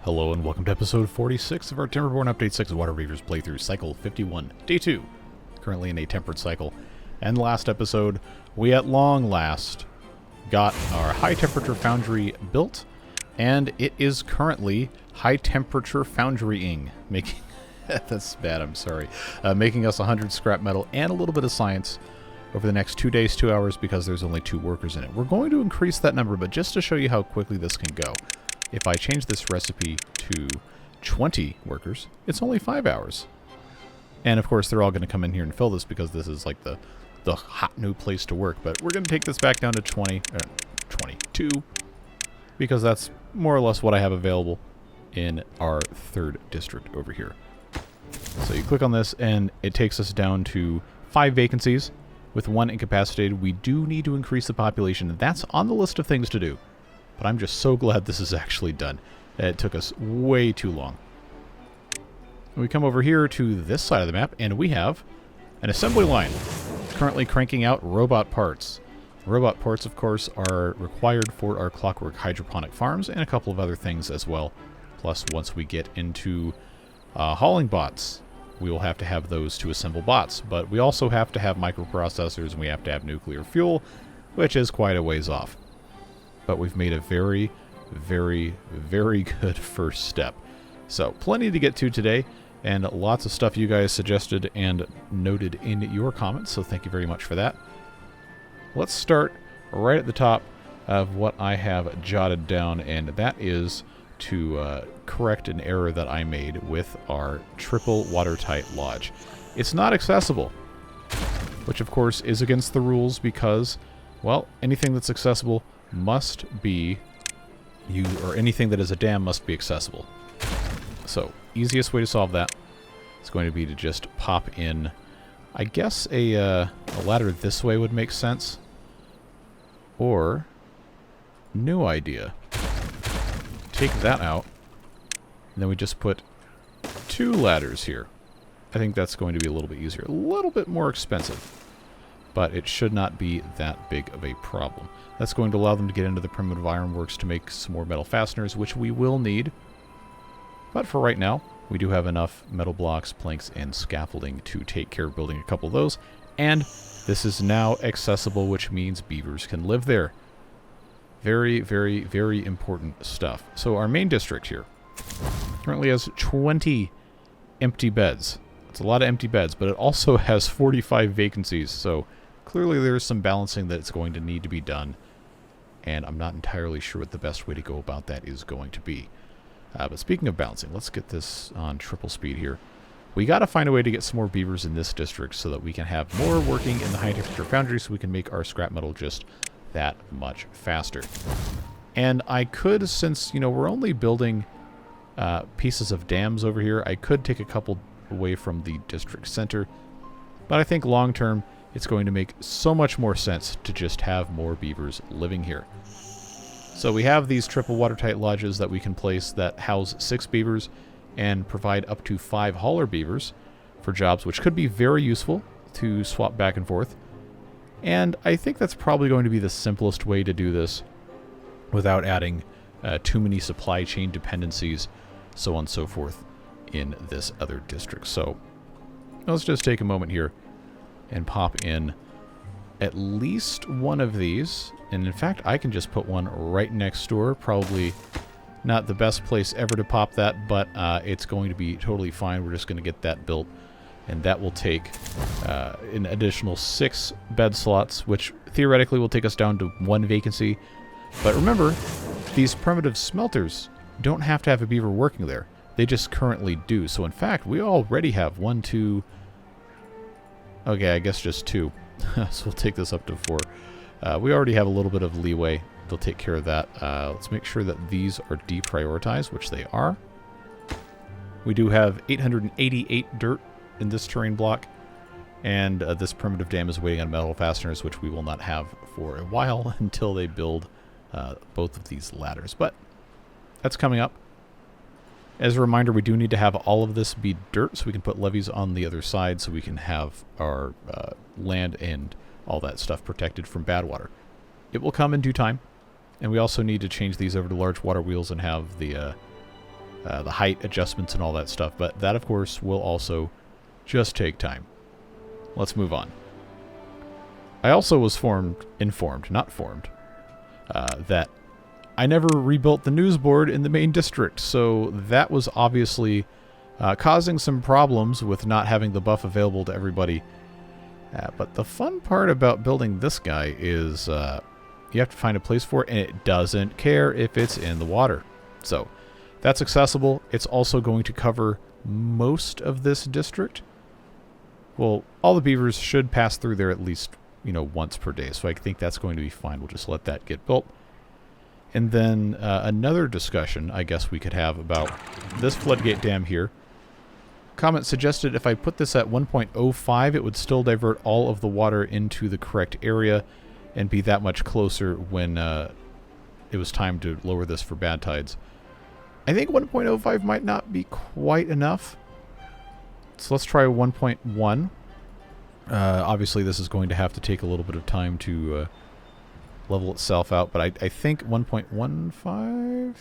Hello and welcome to episode 46 of our Timberborn Update 6 Waterbeavers playthrough, Cycle 51, Day 2. Currently in a temperate cycle. And last episode, we at long last got our High Temperature Foundry built, and it is currently High Temperature Foundrying, making... that's bad, I'm sorry. Making us 100 scrap metal and a little bit of science over the next 2 days, 2 hours, because there's only 2 workers in it. We're going to increase that number, but just to show you how quickly this can go. If I change this recipe to 20 workers, it's only 5 hours. And of course, they're all going to come in here and fill this because this is like the hot new place to work. But we're going to take this back down to 22, because that's more or less what I have available in our 3rd district over here. So you click on this, and it takes us down to 5 vacancies with 1 incapacitated. We do need to increase the population, and that's on the list of things to do. But I'm just so glad this is actually done. It took us way too long. We come over here to this side of the map, and we have an assembly line currently cranking out robot parts. Robot parts, of course, are required for our clockwork hydroponic farms and a couple of other things as well. Plus, once we get into hauling bots, we will have to have those to assemble bots. But we also have to have microprocessors, and we have to have nuclear fuel, which is quite a ways off. But we've made a very, very, very good first step. So, plenty to get to today, and lots of stuff you guys suggested and noted in your comments, so thank you very much for that. Let's start right at the top of what I have jotted down, and that is to correct an error that I made with our triple watertight lodge. It's not accessible, which of course is against the rules because, well, anything that's accessible must be or anything that is a dam must be accessible. So, easiest way to solve that is going to be to just pop in, I guess a ladder this way would make sense. Or, new idea. Take that out, and then we just put 2 ladders here. I think that's going to be a little bit easier. A little bit more expensive, but it should not be that big of a problem. That's going to allow them to get into the primitive ironworks to make some more metal fasteners, which we will need. But for right now, we do have enough metal blocks, planks, and scaffolding to take care of building a couple of those. And this is now accessible, which means beavers can live there. Very, very, very important stuff. So our main district here currently has 20 empty beds. It's a lot of empty beds, but it also has 45 vacancies. So clearly there's some balancing that's going to need to be done. And I'm not entirely sure what the best way to go about that is going to be. But speaking of balancing, let's get this on triple speed here. We got to find a way to get some more beavers in this district so that we can have more working in the High Temperature Foundry so we can make our scrap metal just that much faster. And I could, since, you know, we're only building pieces of dams over here, I could take a couple away from the district center. But I think long term, it's going to make so much more sense to just have more beavers living here. So we have these triple watertight lodges that we can place that house 6 beavers and provide up to 5 hauler beavers for jobs, which could be very useful to swap back and forth. And I think that's probably going to be the simplest way to do this without adding too many supply chain dependencies, so on and so forth, in this other district. So let's just take a moment here and pop in at least one of these. And in fact, I can just put one right next door. Probably not the best place ever to pop that, but it's going to be totally fine. We're just going to get that built. And that will take an additional 6 bed slots, which theoretically will take us down to 1 vacancy. But remember, these primitive smelters don't have to have a beaver working there. They just currently do. So in fact, we already have 1, 2... Okay, I guess just 2. So we'll take this up to 4. We already have a little bit of leeway. They'll take care of that. Let's make sure that these are deprioritized, which they are. We do have 888 dirt in this terrain block, and this primitive dam is waiting on metal fasteners, which we will not have for a while until they build both of these ladders. But that's coming up. As a reminder, we do need to have all of this be dirt so we can put levees on the other side so we can have our land and all that stuff protected from bad water. It will come in due time, and we also need to change these over to large water wheels and have the the height adjustments and all that stuff. But that, of course, will also just take time. Let's move on. I also was informed, that I never rebuilt the news board in the main district, so that was obviously causing some problems with not having the buff available to everybody. But the fun part about building this guy is you have to find a place for it, and it doesn't care if it's in the water. So that's accessible. It's also going to cover most of this district. Well, all the beavers should pass through there at least, once per day. So I think that's going to be fine. We'll just let that get built. And then another discussion, I guess we could have about this floodgate dam here. Comment suggested if I put this at 1.05, it would still divert all of the water into the correct area and be that much closer when it was time to lower this for bad tides. I think 1.05 might not be quite enough. So let's try 1.1. Obviously, this is going to have to take a little bit of time to level itself out, but I think 1.15...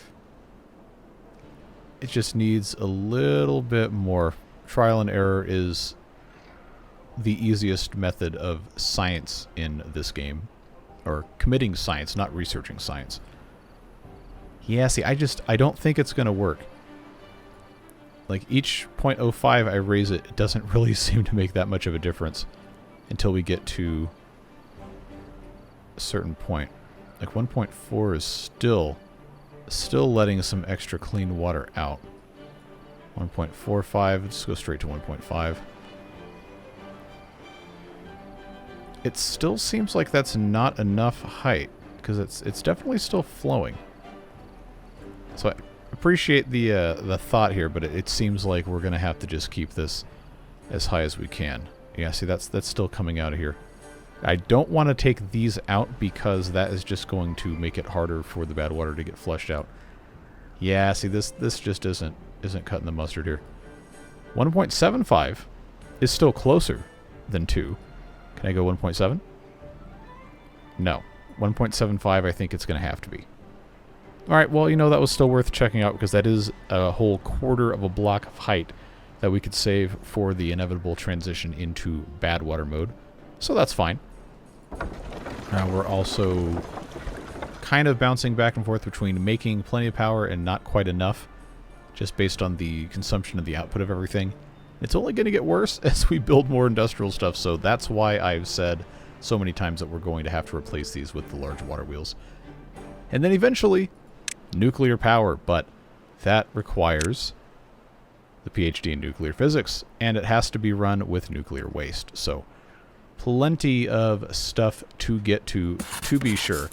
it just needs a little bit more. Trial and error is the easiest method of science in this game. Or committing science, not researching science. Yeah, see, I don't think it's going to work. Like, each 0.05 I raise it, it doesn't really seem to make that much of a difference until we get to a certain point. Like, 1.4 is still letting some extra clean water out. 1.45, let's go straight to 1.5. It still seems like that's not enough height, because it's definitely still flowing. So I appreciate the thought here, but it seems like we're going to have to just keep this as high as we can. Yeah, see, that's still coming out of here. I don't want to take these out because that is just going to make it harder for the bad water to get flushed out. Yeah, see, this just isn't cutting the mustard here. 1.75 is still closer than 2. Can I go 1.7? No. 1.75 I think it's going to have to be. Alright, well, that was still worth checking out because that is a whole quarter of a block of height that we could save for the inevitable transition into bad water mode. So that's fine. We're also kind of bouncing back and forth between making plenty of power and not quite enough, just based on the consumption of the output of everything. It's only going to get worse as we build more industrial stuff, so that's why I've said so many times that we're going to have to replace these with the large water wheels. And then eventually, nuclear power, but that requires the PhD in nuclear physics, and it has to be run with nuclear waste. So plenty of stuff to get to be sure.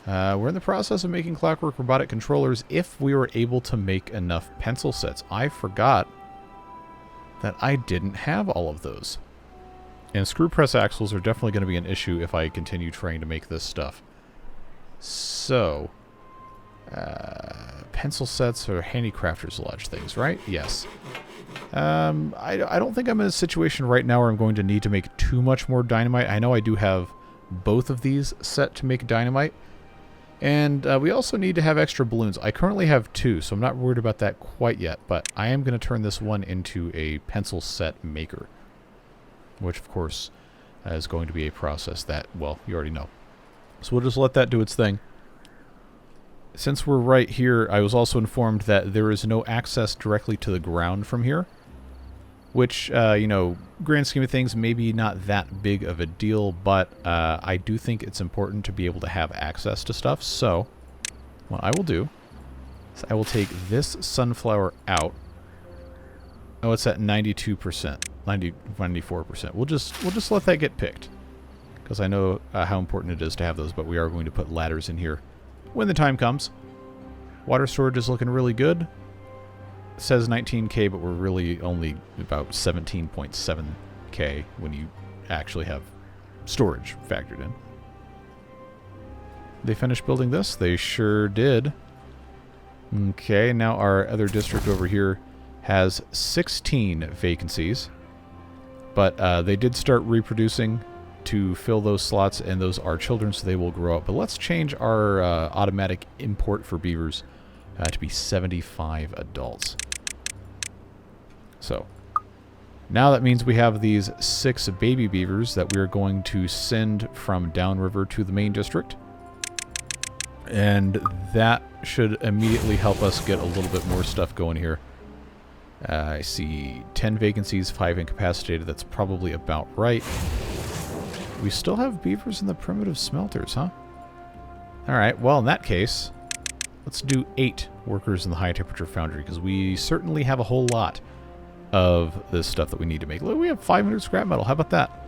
We're in the process of making clockwork robotic controllers if we were able to make enough pencil sets. I forgot that I didn't have all of those. And screw press axles are definitely going to be an issue if I continue trying to make this stuff. So, pencil sets are handicrafter's lodge things, right? Yes. I don't think I'm in a situation right now where I'm going to need to make too much more dynamite. I know I do have both of these set to make dynamite. And we also need to have extra balloons. I currently have 2, so I'm not worried about that quite yet. But I am going to turn this one into a pencil set maker. Which, of course, is going to be a process that, well, you already know. So we'll just let that do its thing. Since we're right here, I was also informed that there is no access directly to the ground from here. Which, grand scheme of things, maybe not that big of a deal, but I do think it's important to be able to have access to stuff. So, what I will do is I will take this sunflower out. Oh, it's at 92%, 94%. We'll just let that get picked, because I know how important it is to have those. But we are going to put ladders in here when the time comes. Water storage is looking really good. It says 19K, but we're really only about 17.7K when you actually have storage factored in. They finished building this? They sure did. Okay, now our other district over here has 16 vacancies. But they did start reproducing to fill those slots, and those are children, so they will grow up. But let's change our automatic import for beavers to be 75 adults. So, now that means we have these 6 baby beavers that we are going to send from downriver to the main district. And that should immediately help us get a little bit more stuff going here. I see 10 vacancies, 5 incapacitated. That's probably about right. We still have beavers in the primitive smelters, huh? Alright, well, in that case, let's do 8 workers in the High Temperature Foundry, because we certainly have a whole lot of this stuff that we need to make. Look, we have 500 scrap metal. How about that?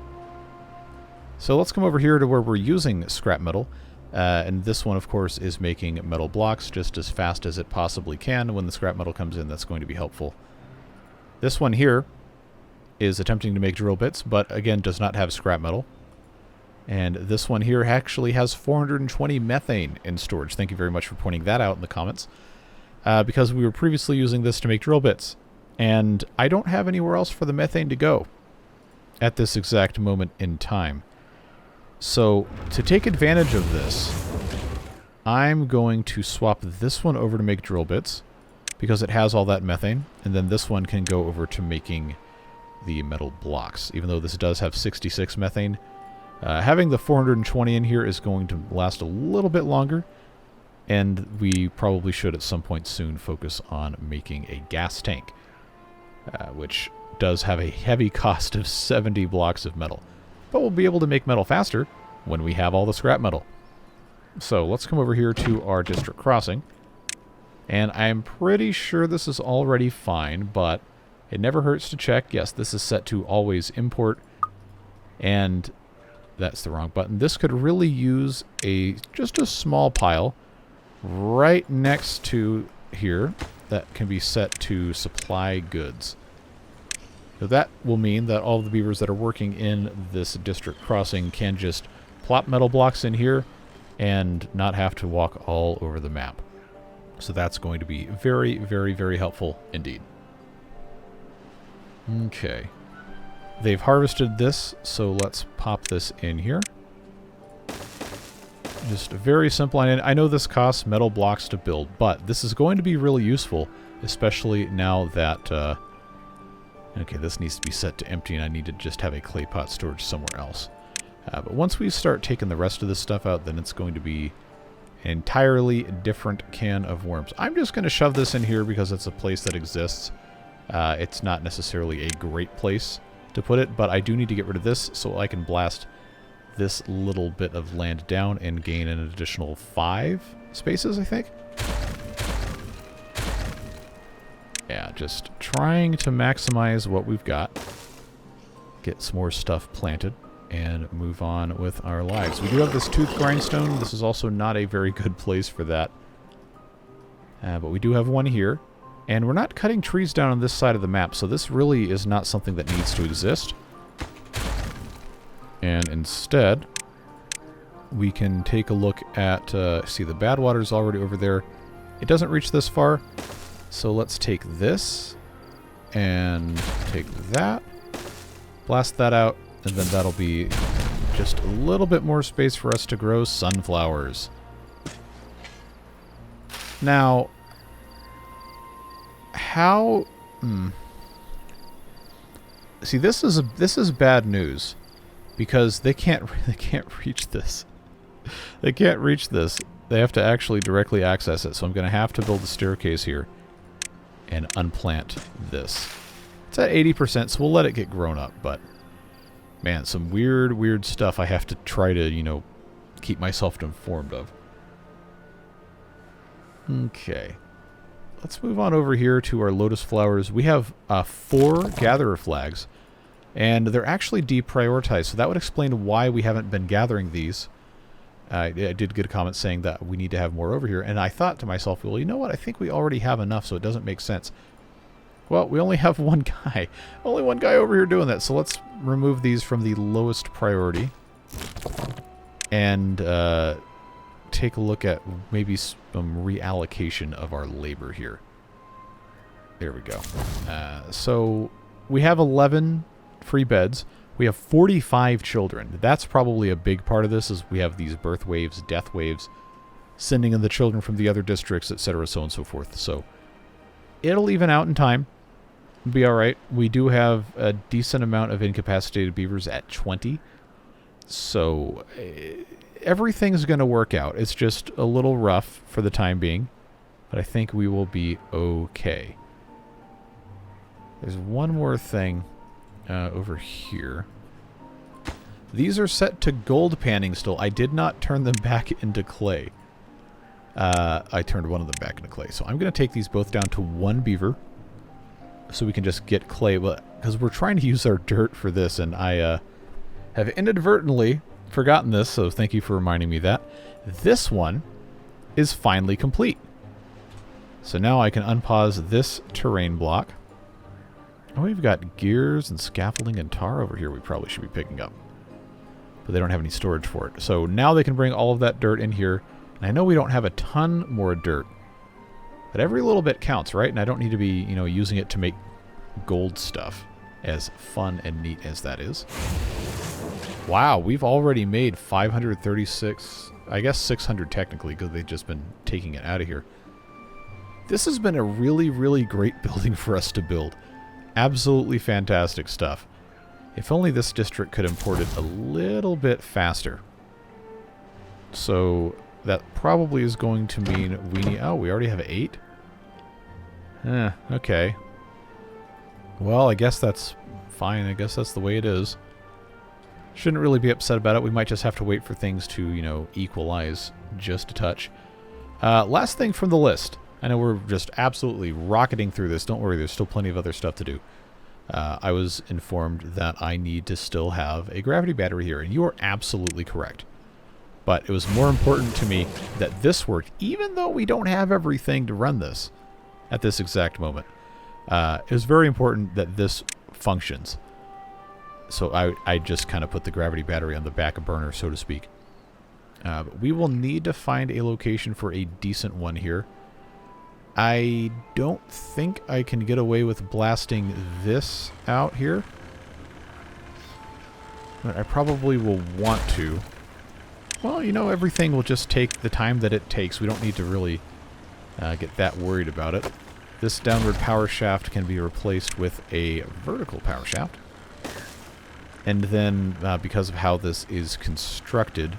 So let's come over here to where we're using scrap metal. And this one, of course, is making metal blocks just as fast as it possibly can. When the scrap metal comes in, that's going to be helpful. This one here is attempting to make drill bits, but again, does not have scrap metal. And this one here actually has 420 methane in storage. Thank you very much for pointing that out in the comments. Because we were previously using this to make drill bits. And I don't have anywhere else for the methane to go at this exact moment in time. So, to take advantage of this, I'm going to swap this one over to make drill bits, because it has all that methane, and then this one can go over to making the metal blocks. Even though this does have 66 methane, having the 420 in here is going to last a little bit longer, and we probably should at some point soon focus on making a gas tank, which does have a heavy cost of 70 blocks of metal. But we'll be able to make metal faster when we have all the scrap metal. So let's come over here to our district crossing. And I'm pretty sure this is already fine, but it never hurts to check. Yes, this is set to always import. And that's the wrong button. This could really use just a small pile right next to here that can be set to supply goods. So that will mean that all of the beavers that are working in this district crossing can just plop metal blocks in here and not have to walk all over the map. So that's going to be very, very, very helpful indeed. Okay. They've harvested this, so let's pop this in here. Just very simple. I know this costs metal blocks to build, but this is going to be really useful, especially now that... okay, this needs to be set to empty, and I need to just have a clay pot storage somewhere else. But once we start taking the rest of this stuff out, then it's going to be an entirely different can of worms. I'm just going to shove this in here because it's a place that exists. It's not necessarily a great place to put it, but I do need to get rid of this so I can blast this little bit of land down and gain an additional 5 spaces, I think. Yeah, just trying to maximize what we've got. Get some more stuff planted and move on with our lives. We do have this tooth grindstone. This is also not a very good place for that. But we do have one here. And we're not cutting trees down on this side of the map, so this really is not something that needs to exist. And instead, we can take a look at... see, the bad water's already over there. It doesn't reach this far. So let's take this and take that, blast that out, and then that'll be just a little bit more space for us to grow sunflowers. Now, how... See, this is bad news because they can't reach this. They can't reach this. They have to actually directly access it. So I'm going to have to build a staircase here and unplant this. It's at 80%, so we'll let it get grown up, but man, some weird stuff I have to try to, you know, keep myself informed of. Okay. Let's move on over here to our lotus flowers. We have 4 gatherer flags, and they're actually deprioritized, so that would explain why we haven't been gathering these. I did get a comment saying that we need to have more over here, and I thought to myself, well, you know what? I think we already have enough, so it doesn't make sense. Well, we only have one guy. Only one guy over here doing that, so let's remove these from the lowest priority and take a look at maybe some reallocation of our labor here. There we go. So we have 11 free beds. We have 45 children. That's probably a big part of this, is we have these birth waves, death waves. sending in the children from the other districts, etc., so on and so forth. So it'll even out in time. Be all right. We do have a decent amount of incapacitated beavers at 20. So everything's going to work out. It's just a little rough for the time being, but I think we will be okay. There's one more thing over here. These are set to gold panning still. I did not turn them back into clay. I turned one of them back into clay. So I'm going to take these both down to 1 beaver so we can just get clay. Because we're trying to use our dirt for this, and I have inadvertently forgotten this, so thank you for reminding me that. This one is finally complete. So now I can unpause this terrain block. Oh, we've got gears and scaffolding and tar over here we probably should be picking up. But they don't have any storage for it. So now they can bring all of that dirt in here. And I know we don't have a ton more dirt. But every little bit counts, right? And I don't need to be, using it to make gold stuff. As fun and neat as that is. Wow, we've already made 536, I guess 600 technically, because they've just been taking it out of here. This has been a really, really great building for us to build. Absolutely fantastic stuff. If only this district could import it a little bit faster. So that probably is going to mean we need... Oh, we already have 8? Okay. Well, I guess that's fine. I guess that's the way it is. Shouldn't really be upset about it. We might just have to wait for things to, equalize just a touch. Last thing from the list. I know we're just absolutely rocketing through this. Don't worry, there's still plenty of other stuff to do. I was informed that I need to still have a gravity battery here, and you are absolutely correct. But it was more important to me that this worked, even though we don't have everything to run this at this exact moment. It was very important that this functions. So I just kind of put the gravity battery on the back burner, so to speak. But we will need to find a location for a decent one here. I don't think I can get away with blasting this out here. But I probably will want to. Well, everything will just take the time that it takes. We don't need to really get that worried about it. This downward power shaft can be replaced with a vertical power shaft. And then, because of how this is constructed,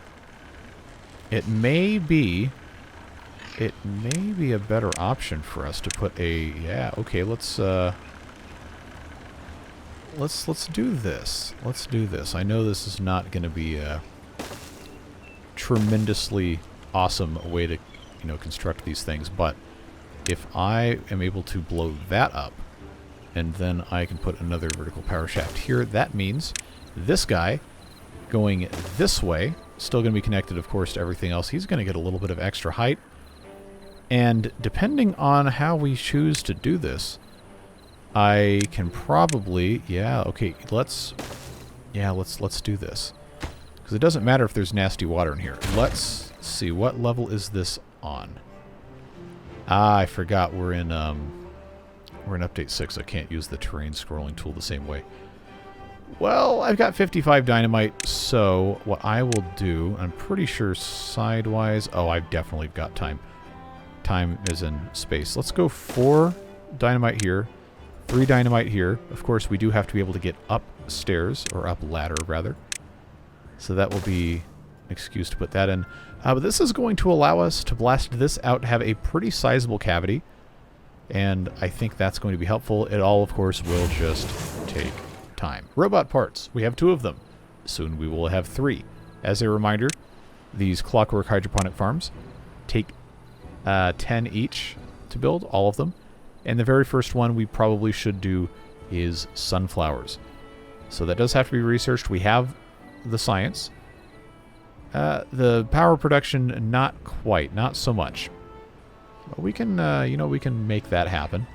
it may be a better option for us to put a... Yeah, okay, let's do this. Let's do this. I know this is not going to be a tremendously awesome way to, construct these things, but if I am able to blow that up, and then I can put another vertical power shaft here, that means this guy going this way, still going to be connected, of course, to everything else. He's going to get a little bit of extra height. And depending on how we choose to do this, I can probably... Yeah, okay, let's do this. Because it doesn't matter if there's nasty water in here. Let's see, what level is this on? Ah, I forgot we're in update 6. I can't use the terrain scrolling tool the same way. Well, I've got 55 dynamite, so what I will do, I'm pretty sure sidewise... Oh, I've definitely got time. Time is in space. Let's go 4 dynamite here, 3 dynamite here. Of course, we do have to be able to get upstairs, or up ladder, rather. So that will be an excuse to put that in. But this is going to allow us to blast this out to have a pretty sizable cavity. And I think that's going to be helpful. It all, of course, will just take time. Robot parts. We have 2 of them. Soon we will have 3. As a reminder, these clockwork hydroponic farms take 10 each to build, all of them. And the very first one we probably should do is sunflowers. So that does have to be researched. We have the science. The power production, not quite, not so much. But we can, we can make that happen.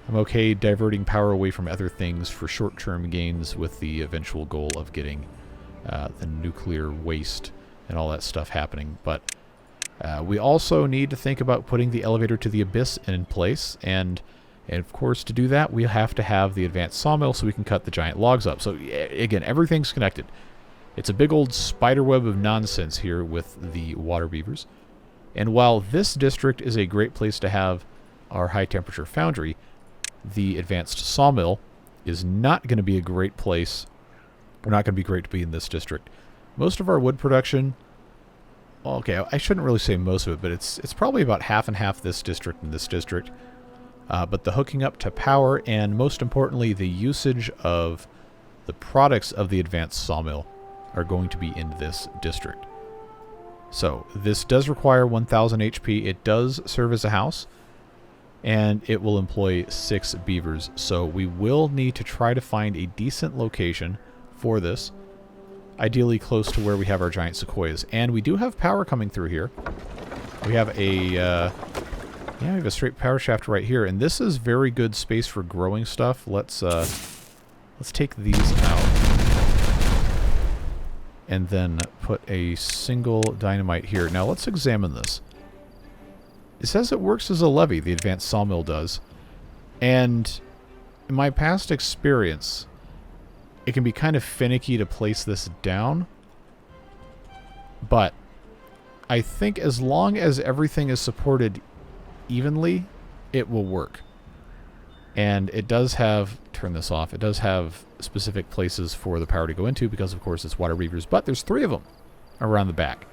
I'm okay diverting power away from other things for short-term gains with the eventual goal of getting the nuclear waste and all that stuff happening. But we also need to think about putting the elevator to the abyss in place. And of course, to do that, we'll have to have the advanced sawmill so we can cut the giant logs up. So again, everything's connected. It's a big old spider web of nonsense here with the water beavers. And while this district is a great place to have our High Temperature Foundry, the Advanced Sawmill is not going to be a great place, or not going to be great to be in this district. Most of our wood production, okay, I shouldn't really say most of it, but it's probably about half and half this district and this district. But the hooking up to power, and most importantly, the usage of the products of the Advanced Sawmill are going to be in this district. So this does require 1000 HP. It does serve as a house, and it will employ 6 beavers. So we will need to try to find a decent location for this, ideally close to where we have our giant sequoias. And we do have power coming through here. We have a we have a straight power shaft right here, and this is very good space for growing stuff. Let's take these out, and then put a single dynamite here. Now let's examine this. It says it works as a levee, the Advanced Sawmill does. And in my past experience, it can be kind of finicky to place this down. But I think as long as everything is supported evenly, it will work. And it does have, turn this off, it does have specific places for the power to go into because, of course, it's Waterbeavers, but there's 3 of them around the back.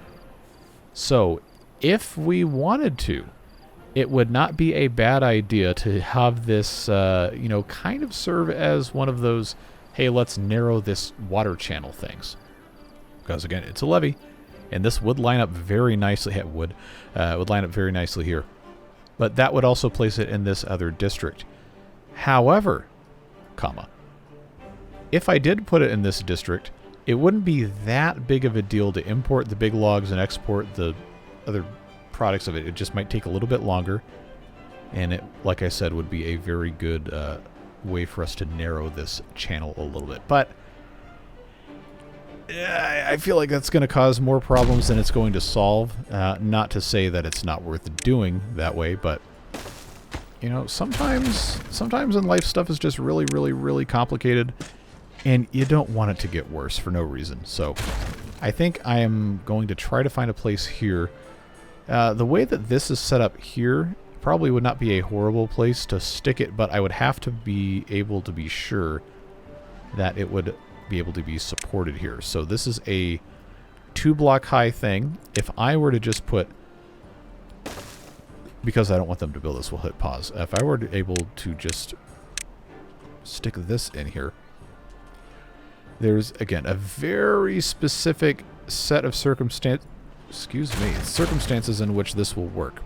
So if we wanted to, it would not be a bad idea to have this, you know, kind of serve as one of those, hey, let's narrow this water channel things. Because, again, it's a levee, and this would line up very nicely. It would line up very nicely here. But that would also place it in this other district. However, if I did put it in this district, it wouldn't be that big of a deal to import the big logs and export the other products of it. It just might take a little bit longer, and it, like I said, would be a very good way for us to narrow this channel a little bit. But I feel like that's going to cause more problems than it's going to solve. Not to say that it's not worth doing that way, but you know, sometimes in life stuff is just really, really, really complicated, and you don't want it to get worse for no reason. So I think I am going to try to find a place here. The way that this is set up here probably would not be a horrible place to stick it, but I would have to be able to be sure that it would be able to be supported here. So this is a 2-block high thing. If I were to just put, because I don't want them to build this, we'll hit pause. If I were able to just stick this in here, there's, again, a very specific set of circumstances in which this will work.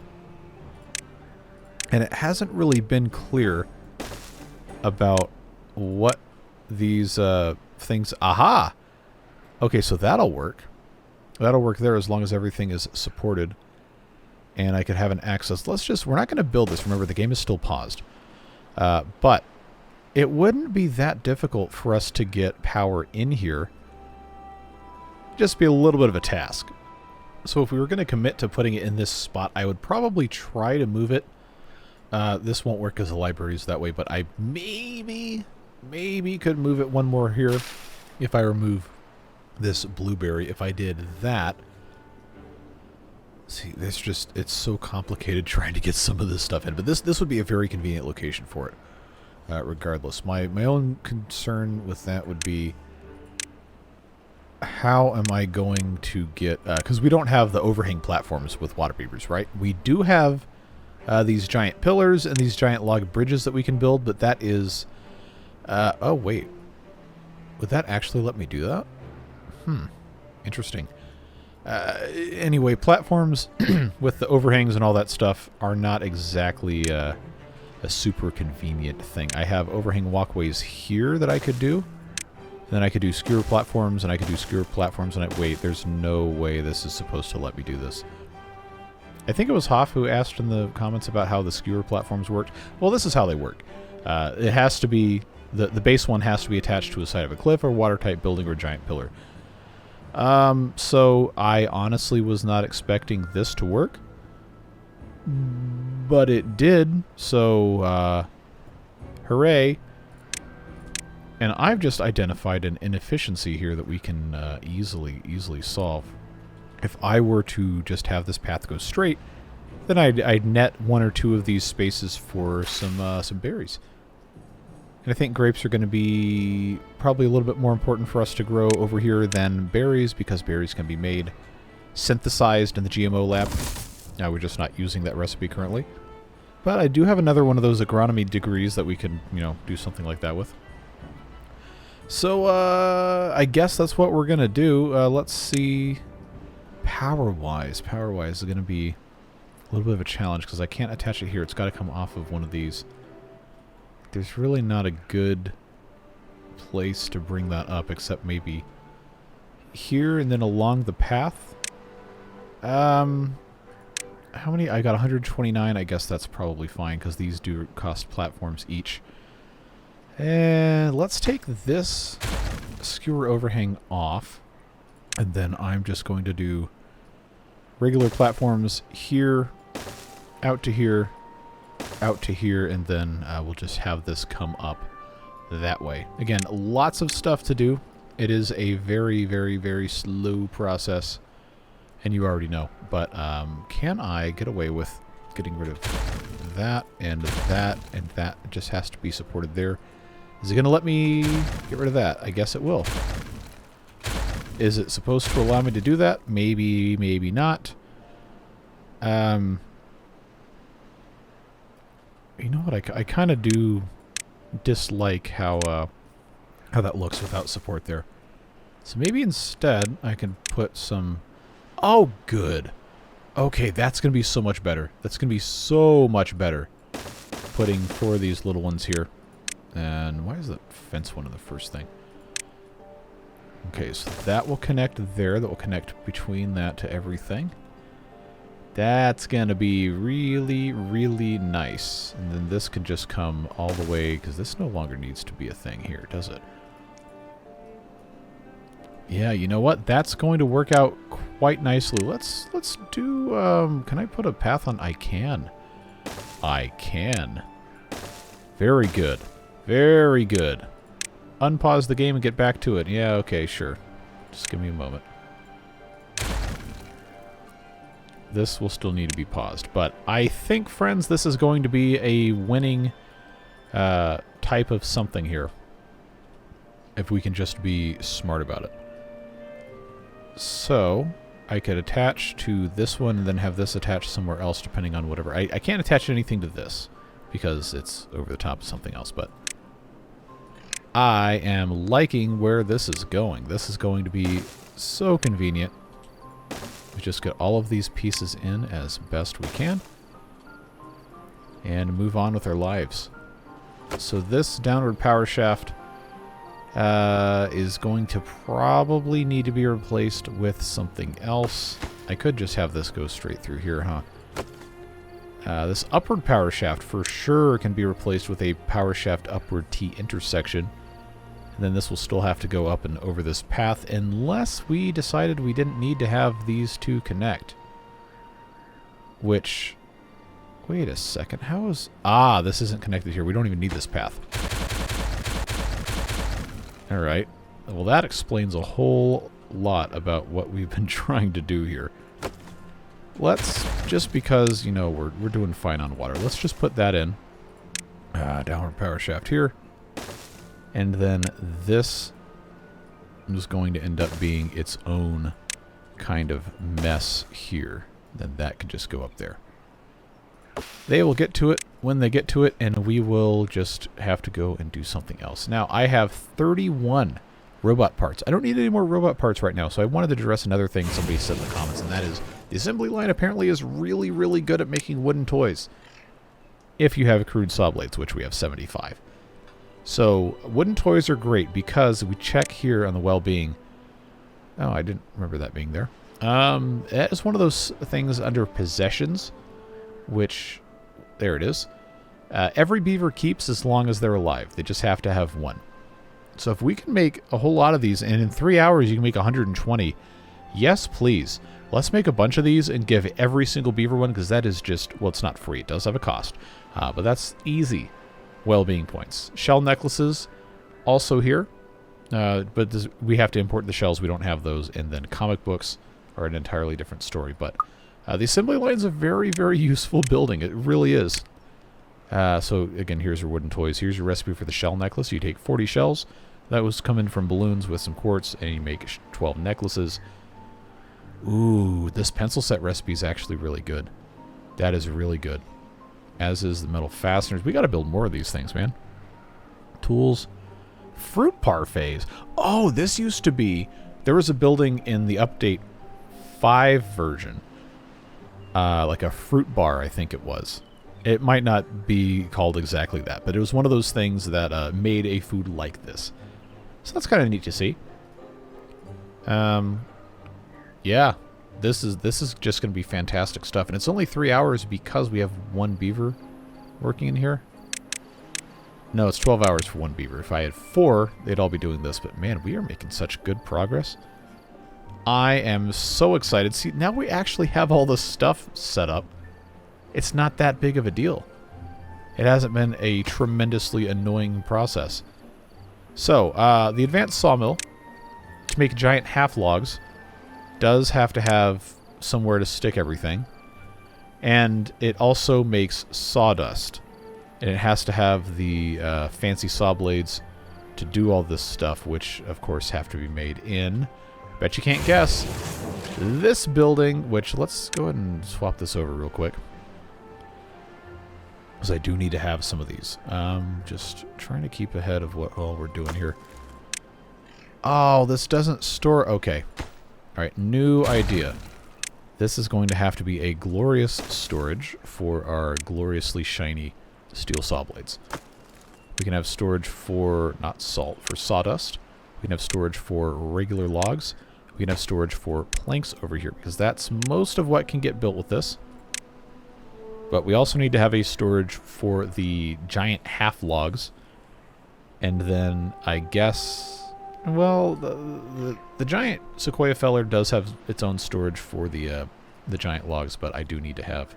And it hasn't really been clear about what these things... Aha! Okay, so that'll work. That'll work there as long as everything is supported. And I could have an access. We're not going to build this. Remember, the game is still paused. But it wouldn't be that difficult for us to get power in here. Just be a little bit of a task. So if we were going to commit to putting it in this spot, I would probably try to move it. This won't work as a library that way, but I maybe could move it one more here if I remove this blueberry. If I did that... See, it's so complicated trying to get some of this stuff in. But this would be a very convenient location for it, regardless. My own concern with that would be, how am I going to get... because we don't have the overhang platforms with Waterbeavers, right? We do have these giant pillars and these giant log bridges that we can build, but that is... oh, wait. Would that actually let me do that? Interesting. Anyway, platforms with the overhangs and all that stuff are not exactly a super convenient thing. I have overhang walkways here that I could do. Then I could do skewer platforms, and I could do skewer platforms, and wait, there's no way this is supposed to let me do this. I think it was Hoff who asked in the comments about how the skewer platforms worked. Well, this is how they work. It has to be, the base one has to be attached to a side of a cliff or watertight building or giant pillar. So I honestly was not expecting this to work, but it did, so, hooray. And I've just identified an inefficiency here that we can, easily solve. if I were to just have this path go straight, then I'd net 1 or 2 of these spaces for some berries. And I think grapes are going to be probably a little bit more important for us to grow over here than berries, because berries can be made synthesized in the GMO lab. Now we're just not using that recipe currently. But I do have another one of those agronomy degrees that we can, you know, do something like that with. So, I guess that's what we're going to do. Let's see. Power-wise is going to be a little bit of a challenge, because I can't attach it here. It's got to come off of one of these. There's really not a good place to bring that up, except maybe here and then along the path. How many? I got 129. I guess that's probably fine, because these do cost platforms each. And let's take this skewer overhang off, and then I'm just going to do regular platforms here, out to here, out to here, and then we'll just have this come up that way. Again, lots of stuff to do. It is a very, very, very slow process, and you already know. But can I get away with getting rid of that and that and that? It just has to be supported there. Is it going to let me get rid of that? I guess it will. Is it supposed to allow me to do that? Maybe, maybe not. You know what? I kind of do dislike how that looks without support there. So maybe instead I can put some... Oh, good. Okay, that's going to be so much better. That's going to be so much better. Putting 4 of these little ones here. And why is the fence one of the first thing? Okay, so that will connect there. That will connect between that to everything. That's going to be really, really nice. And then this can just come all the way, because this no longer needs to be a thing here, does it? Yeah, you know what? That's going to work out quite nicely. Let's do, can I put a path on? I can. I can. Very good. Very good. Unpause the game and get back to it. Yeah, okay, sure. Just give me a moment. This will still need to be paused. But I think, friends, this is going to be a winning type of something here. If we can just be smart about it. So, I could attach to this one and then have this attached somewhere else depending on whatever. I can't attach anything to this because it's over the top of something else, but I am liking where this is going. This is going to be so convenient. We just get all of these pieces in as best we can and move on with our lives. So this downward power shaft is going to probably need to be replaced with something else. I could just have this go straight through here, huh? This upward power shaft for sure can be replaced with a power shaft upward T intersection. And then this will still have to go up and over this path unless we decided we didn't need to have these two connect. Which... Wait a second. How is... Ah, this isn't connected here. We don't even need this path. Alright. Well, that explains a whole lot about what we've been trying to do here. Let's, just because, you know, we're doing fine on water, let's just put that in. Downward power shaft here. And then this is going to end up being its own kind of mess here. Then that can just go up there. They will get to it when they get to it, and we will just have to go and do something else. Now, I have 31 robot parts. I don't need any more robot parts right now, so I wanted to address another thing somebody said in the comments, and that is the assembly line apparently is really, really good at making wooden toys. If you have crude saw blades, which we have 75. So, wooden toys are great because we check here on the well-being. Oh, I didn't remember that being there. That is one of those things under possessions, which, there it is. Every beaver keeps as long as they're alive. They just have to have one. So if we can make a whole lot of these, and in 3 hours you can make 120, yes, please. Let's make a bunch of these and give every single beaver one, because that is just, well, it's not free. It does have a cost. But that's easy. Well-being points. Shell necklaces, also here. But we have to import the shells. We don't have those. And then comic books, are an entirely different story. But the assembly line is a very, very useful building. It really is. So, again, here's your wooden toys. Here's your recipe for the shell necklace. You take 40 shells. That was coming from balloons with some quartz, and you make 12 necklaces. Ooh, this pencil set recipe is actually really good. That is really good. As is the metal fasteners. We got to build more of these things, man. Tools. Fruit parfaits. Oh, this used to be... There was a building in the update 5 version. Like a fruit bar, I think it was. It might not be called exactly that, but it was one of those things that made a food like this. So that's kind of neat to see. Yeah, this is just going to be fantastic stuff, and it's only 3 hours because we have 1 beaver working in here. No, it's 12 hours for 1 beaver. If I had 4, they'd all be doing this, but man, we are making such good progress. I am so excited. See, now we actually have all the stuff set up. It's not that big of a deal. It hasn't been a tremendously annoying process. So, the Advanced Sawmill, to make giant half logs, does have to have somewhere to stick everything. And it also makes sawdust. And it has to have the fancy saw blades to do all this stuff, which, of course, have to be made in... Bet you can't guess. This building, which let's go ahead and swap this over real quick. Because I do need to have some of these. Just trying to keep ahead of what all we're doing here. Oh, this doesn't store... Okay. Alright, new idea. This is going to have to be a glorious storage for our gloriously shiny steel saw blades. We can have storage for, not salt, for sawdust. We can have storage for regular logs. We can have storage for planks over here, because that's most of what can get built with this. But we also need to have a storage for the giant half logs. And then, I guess... Well, the giant sequoia feller does have its own storage for the giant logs, but I do need to have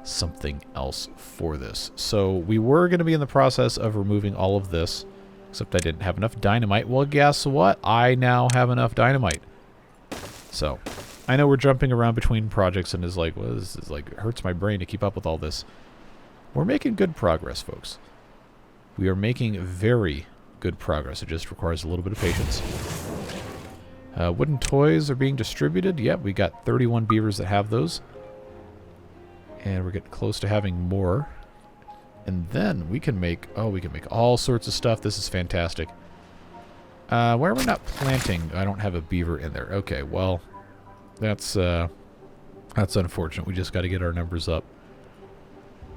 something else for this. So we were going to be in the process of removing all of this, except I didn't have enough dynamite. Well, guess what? I now have enough dynamite. So, I know we're jumping around between projects and is like, well, this is like, it hurts my brain to keep up with all this. We're making good progress, folks. We are making very good progress. It just requires a little bit of patience. Wooden toys are being distributed. Yep, we got 31 beavers that have those. And we're getting close to having more. And then we can make... Oh, we can make all sorts of stuff. This is fantastic. Why are we not planting? I don't have a beaver in there. Okay, well, that's unfortunate. We just got to get our numbers up.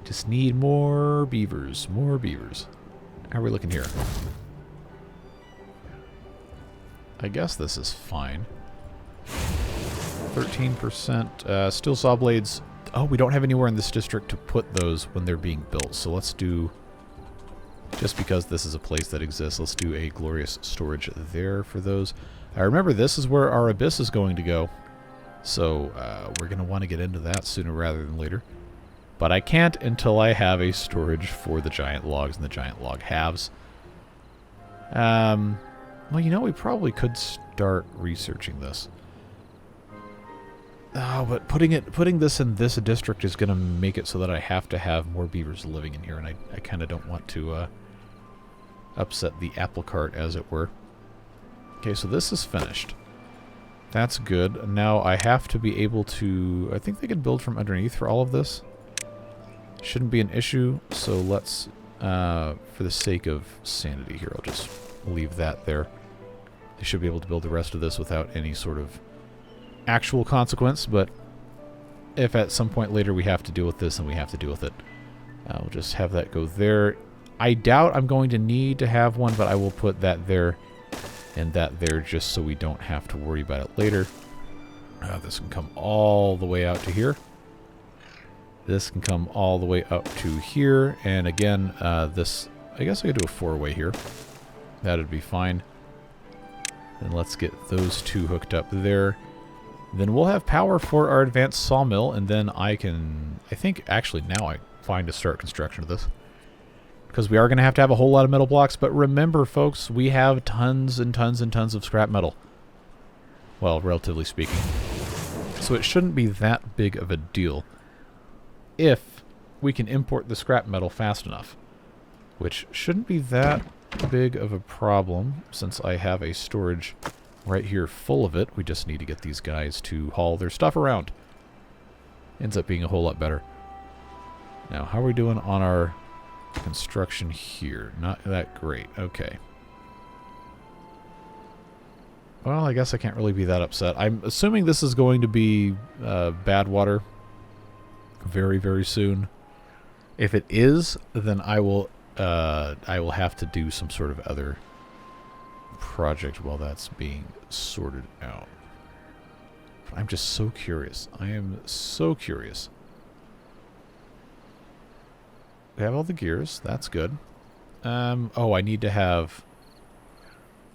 Just need more beavers. More beavers. How are we looking here? I guess this is fine. 13%. Steel saw blades. Oh, we don't have anywhere in this district to put those when they're being built. So let's do, just because this is a place that exists, let's do a glorious storage there for those. Remember, this is where our abyss is going to go. So we're going to want to get into that sooner rather than later. But I can't until I have a storage for the giant logs and the giant log halves. Well, you know, we probably could start researching this. Oh, but putting this in this district is going to make it so that I have to have more beavers living in here, and I kind of don't want to upset the apple cart, as it were. Okay, so this is finished. That's good. Now I have to be able to... I think they can build from underneath for all of this. Shouldn't be an issue, so let's, for the sake of sanity here, I'll just leave that there. They should be able to build the rest of this without any sort of actual consequence, but if at some point later we have to deal with this, then we have to deal with it. We'll just have that go there. I doubt I'm going to need to have one, but I will put that there and that there just so we don't have to worry about it later. This can come all the way out to here. This can come all the way up to here, and again, this, I guess I could do a four-way here. That'd be fine. And let's get those two hooked up there. Then we'll have power for our advanced sawmill, and then I think actually now I'm fine to start construction of this. Because we are going to have a whole lot of metal blocks, but remember, folks, we have tons and tons and tons of scrap metal. Well, relatively speaking. So it shouldn't be that big of a deal if we can import the scrap metal fast enough. Which shouldn't be that big of a problem since I have a storage right here full of it. We just need to get these guys to haul their stuff around. Ends up being a whole lot better. Now, how are we doing on our construction here? Not that great. Okay. Well, I guess I can't really be that upset. I'm assuming this is going to be bad water very, very soon. If it is, then I will have to do some sort of other project while that's being sorted out. But I'm just so curious. I am so curious. We have all the gears. That's good. Oh, I need to have...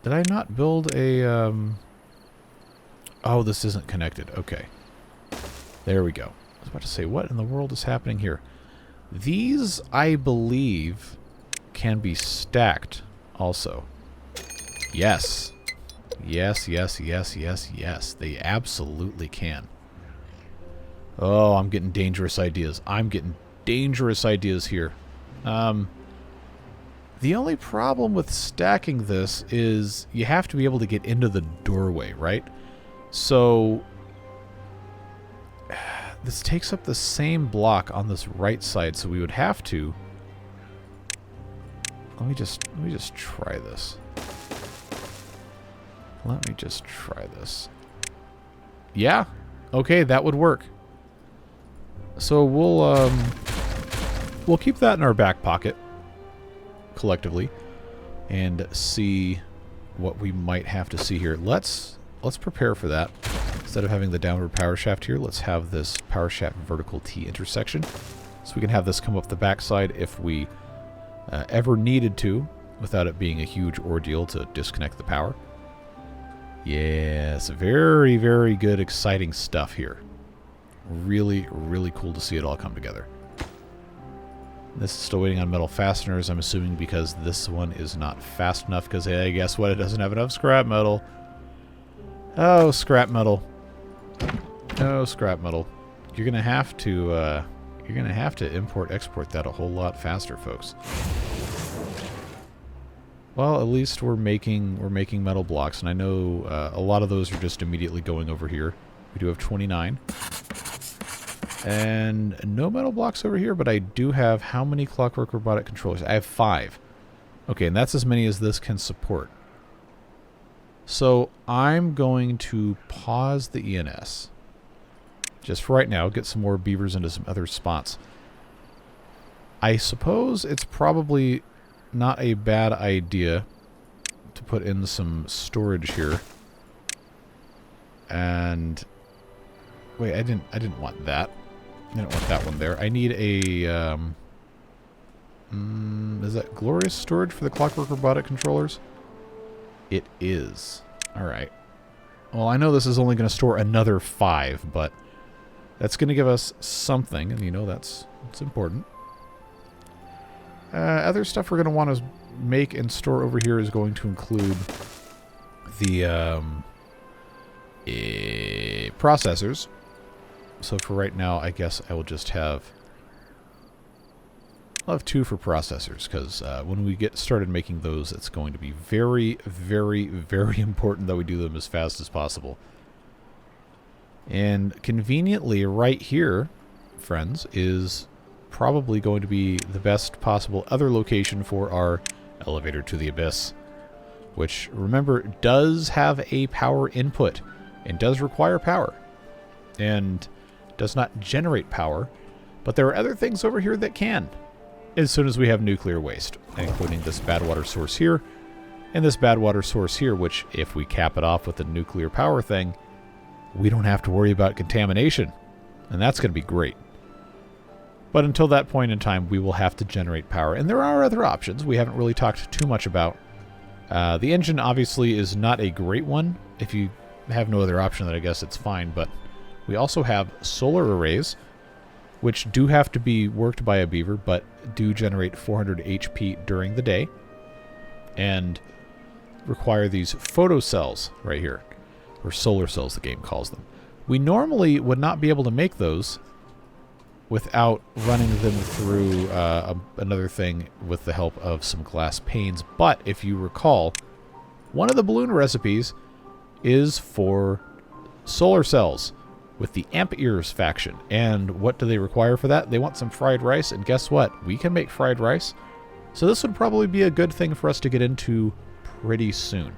Did I not build a... Oh, this isn't connected. Okay. There we go. I was about to say, what in the world is happening here? These, I believe, can be stacked also. Yes. Yes, yes, yes, yes, yes. They absolutely can. Oh, I'm getting dangerous ideas. I'm getting dangerous ideas here. The only problem with stacking this is you have to be able to get into the doorway, right? So this takes up the same block on this right side, so we would have to... Let me just try this. Let me just try this. Yeah. Okay, that would work. So we'll keep that in our back pocket collectively and see what we might have to see here. Let's prepare for that. Instead of having the downward power shaft here, let's have this power shaft vertical T intersection. So we can have this come up the backside if we ever needed to, without it being a huge ordeal to disconnect the power. Yes, very, very good, exciting stuff here. Really, really cool to see it all come together. This is still waiting on metal fasteners, I'm assuming because this one is not fast enough, because, hey, guess what? It doesn't have enough scrap metal. Oh, scrap metal. Oh, scrap metal. You're gonna have to import-export that a whole lot faster, folks. Well, at least we're making metal blocks, and I know a lot of those are just immediately going over here. We do have 29. And no metal blocks over here, but I do have how many Clockwork Robotic Controllers? I have 5. Okay, and that's as many as this can support. So I'm going to pause the ENS. Just for right now, get some more beavers into some other spots. I suppose it's probably not a bad idea to put in some storage here. And wait, I didn't want that. I didn't want that one there. I need a is that glorious storage for the Clockwork Robotic Controllers? It is. Alright. Well, I know this is only going to store another 5, but that's going to give us something, and you know that's important. Other stuff we're going to want to make and store over here is going to include the processors. So for right now, I guess I will just have... I'll have 2 for processors, because when we get started making those, it's going to be very, very, very important that we do them as fast as possible. And conveniently, right here, friends, is probably going to be the best possible other location for our elevator to the abyss, which, remember, does have a power input and does require power and does not generate power, but there are other things over here that can, as soon as we have nuclear waste, including this bad water source here and this bad water source here, which, if we cap it off with the nuclear power thing, we don't have to worry about contamination, and that's going to be great. But until that point in time, we will have to generate power. And there are other options we haven't really talked too much about. The engine obviously is not a great one. If you have no other option, then I guess it's fine. But we also have solar arrays, which do have to be worked by a beaver, but do generate 400 HP during the day. And require these photocells right here. Or solar cells, the game calls them. We normally would not be able to make those without running them through another thing with the help of some glass panes. But if you recall, one of the balloon recipes is for solar cells with the Waterbeavers faction. And what do they require for that? They want some fried rice, and guess what? We can make fried rice. So this would probably be a good thing for us to get into pretty soon.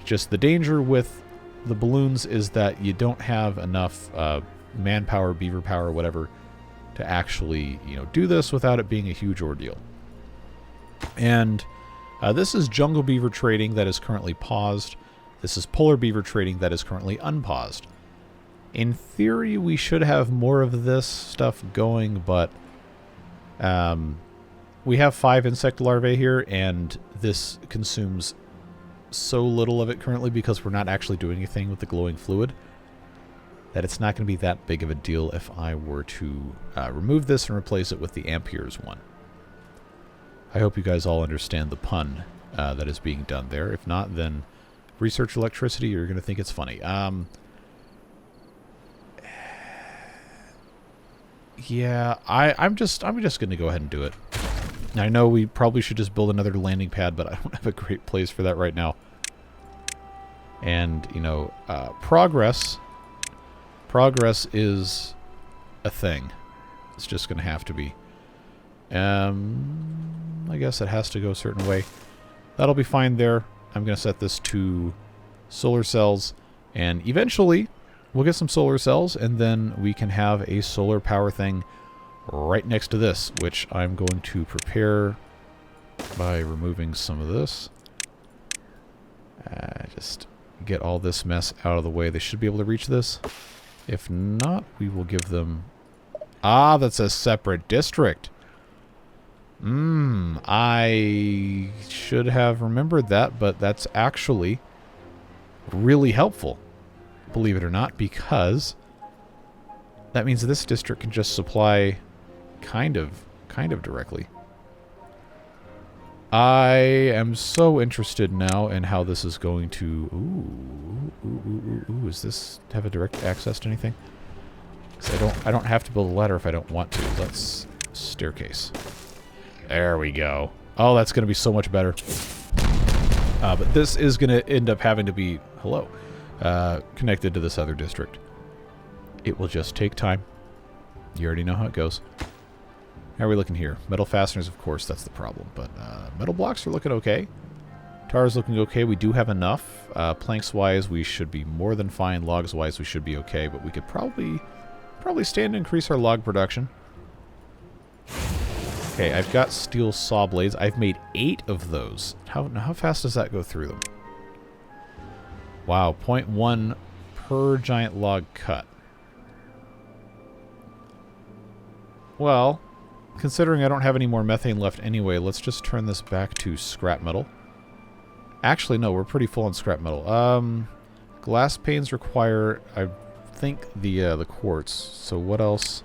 Just the danger with the balloons is that you don't have enough manpower, beaver power, whatever, to actually, do this without it being a huge ordeal. And this is jungle beaver trading that is currently paused. This is polar beaver trading that is currently unpaused. In theory, we should have more of this stuff going, but we have 5 insect larvae here, and this consumes so little of it currently because we're not actually doing anything with the glowing fluid that it's not going to be that big of a deal if I were to remove this and replace it with the Waterbeavers one. I hope you guys all understand the pun that is being done there. If not, then research electricity, you're going to think it's funny. Yeah, I'm just going to go ahead and do it. I know we probably should just build another landing pad, but I don't have a great place for that right now. And, progress is a thing. It's just going to have to be. I guess it has to go a certain way. That'll be fine there. I'm going to set this to solar cells, and eventually we'll get some solar cells, and then we can have a solar power thing right next to this, which I'm going to prepare by removing some of this. Just get all this mess out of the way. They should be able to reach this. If not, we will give them... Ah, that's a separate district. I should have remembered that, but that's actually really helpful, believe it or not, because that means this district can just supply kind of directly. I am so interested now in how this is going to... Ooh, does this have a direct access to anything? Because I don't have to build a ladder if I don't want to. Let's staircase. There we go. Oh, that's going to be so much better. But this is going to end up having to be, connected to this other district. It will just take time. You already know how it goes. How are we looking here? Metal fasteners, of course, that's the problem. But metal blocks are looking okay. Tar is looking okay. We do have enough. Planks-wise, we should be more than fine. Logs-wise, we should be okay. But we could probably stand to increase our log production. Okay, I've got steel saw blades. I've made 8 of those. How fast does that go through them? Wow, 0.1 per giant log cut. Well, considering I don't have any more methane left anyway, let's just turn this back to scrap metal. Actually, no, we're pretty full on scrap metal. Glass panes require, I think, the quartz. So what else?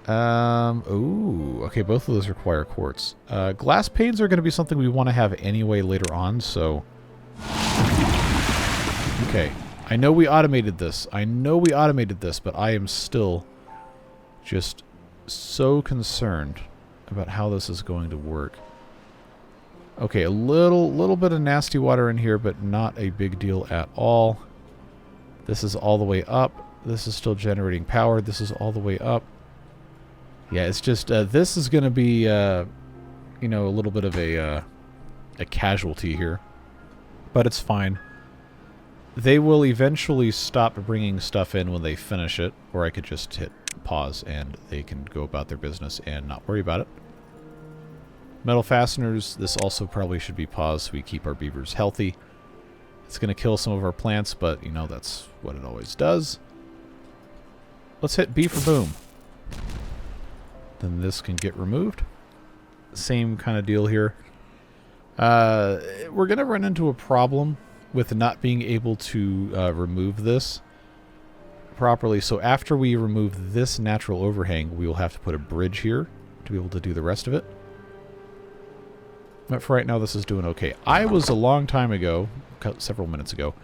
Ooh, okay, both of those require quartz. Glass panes are going to be something we want to have anyway later on, so... Okay, I know we automated this. But I am still just so concerned about how this is going to work. Okay, a little bit of nasty water in here, but not a big deal at all. This is all the way up. This is still generating power. This is all the way up. Yeah, it's just, this is going to be, a little bit of a casualty here. But it's fine. They will eventually stop bringing stuff in when they finish it, or I could just hit pause and they can go about their business and not worry about it. Metal fasteners, this also probably should be paused so we keep our beavers healthy. It's going to kill some of our plants, but, that's what it always does. Let's hit B for boom. Then this can get removed. Same kind of deal here. We're going to run into a problem with not being able to remove this properly. So after we remove this natural overhang, we will have to put a bridge here to be able to do the rest of it. But for right now, this is doing okay. I was a long time ago, several minutes ago,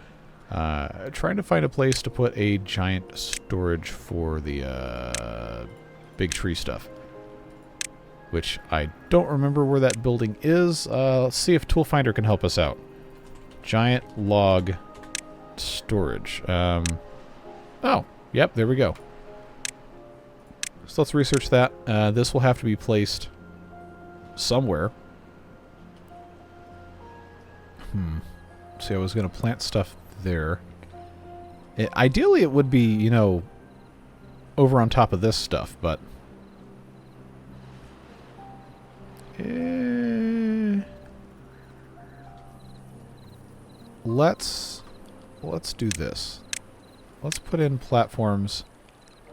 Trying to find a place to put a giant storage for the big tree stuff. Which I don't remember where that building is. Let's see if Tool Finder can help us out. Giant log storage. Oh, yep, there we go. So let's research that. This will have to be placed somewhere. See, I was going to plant stuff there. Ideally, it would be, you know, over on top of this stuff, but... Let's do this. Let's put in platforms